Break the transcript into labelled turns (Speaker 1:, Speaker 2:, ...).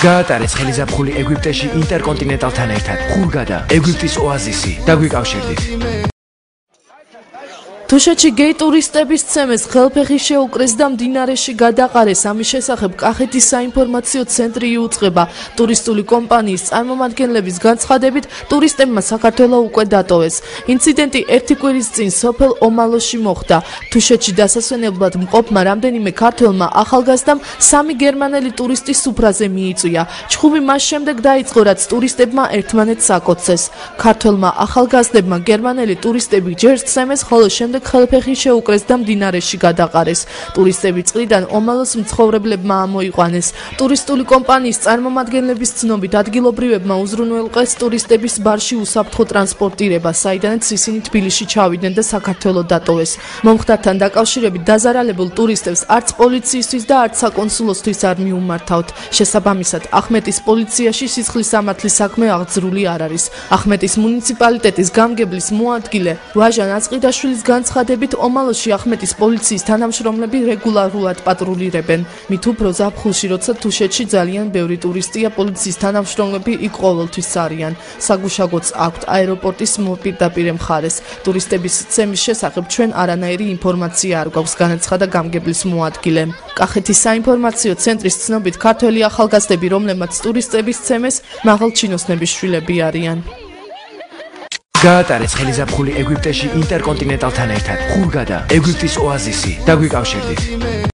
Speaker 1: გაატარეს ხელიზაფხული ეგვიპტეში ინტერკონტინენტალთან ერთად. ხურგადა ეგვიპტის ოაზისი. დაგვიკავშირდით.
Speaker 2: თუშეთში გეი ტურისტების ცემეს ხელფეხი შეუკრეს და მდინარეში გადაყარეს. ამის შესახებ კახეთის საინფორმაციო ცენტრი იუწყება. ტურისტული კომპანიის წარმომადგენლების განცხადებით, ტურისტებმა საქართველო უკვე დატოვეს. ინციდენტი ერთი კვირის წინ სოფელ ომალოში მოხდა. თუშეთში დასასვენებლად მყოფმა რამდენიმე ქართველმა ახალგაზრდამ 3 გერმანელი ტურისტის სუფრაზე მიიწვია. ჩხუბი მას შემდეგ დაიწყო, რაც ტურისტებმა ერთმანეთს აკოცეს. ქართველმა ახალგაზრდებმა გერმანელი ტურისტები ჯერ სცემეს, ხოლო შემდეგ ხელფეხი შეუკრეს და მდინარეში გადაყარეს. ტურისტები წყლიდან ომალოს მცხოვრებლებმა ამოიყვანეს. ტურისტული კომპანიის წარმომადგენლების ცნობით, ადგილობრივებმა უზრუნველყეს ტურისტების ბარში უსაფრთხო ტრანსპორტირება, საიდანაც ისინი თბილისში ჩავიდნენ და საქართველო დატოვეს. მომხდართან დაკავშირებით დაზარალებულ ტურისტებს არც პოლიციისთვის და არც საკონსულოსთვის არ მიუმართავთ. შესაბამისად, ახმეტის პოლიციაში სისხლის სამართლის საქმე აღძრული არ არის. ახმეტის მუნიციპალიტეტის გამგებლის მოადგილე ვაჟან აწყიდაშვილის განცხადებით, ომალოში ახმეტის პოლიციის თანამშრომლები რეგულარულად პატრულირებენ. მით უფრო ზაფხულში, როცა თუშეთში ძალიან ბევრი ტურისტია, პოლიციის თანამშრომლები იქ ყოველთვის არიან. საგუშაგოც აქვთ აეროპორტის მოპირდაპირე მხარეს. ტურისტების ცემის შესახებ ჩვენ არანაირი ინფორმაცია არ გვაქვს, განაცხადა გამგებლის მოადგილემ. კახეთის საინფორმაციო ცენტრის ცნობით, ქართველი ახალგაზრდები, რომლებმაც ტურისტების ცემეს, მაღალჩინოსნების შვილები არიან.
Speaker 1: გაატარეს ხელიზაფხული ეგვიპტეში ინტერკონტინენტალთან ერთად. ხურგადა ეგვიპტის ოაზისი. დაგვიკავშირდით.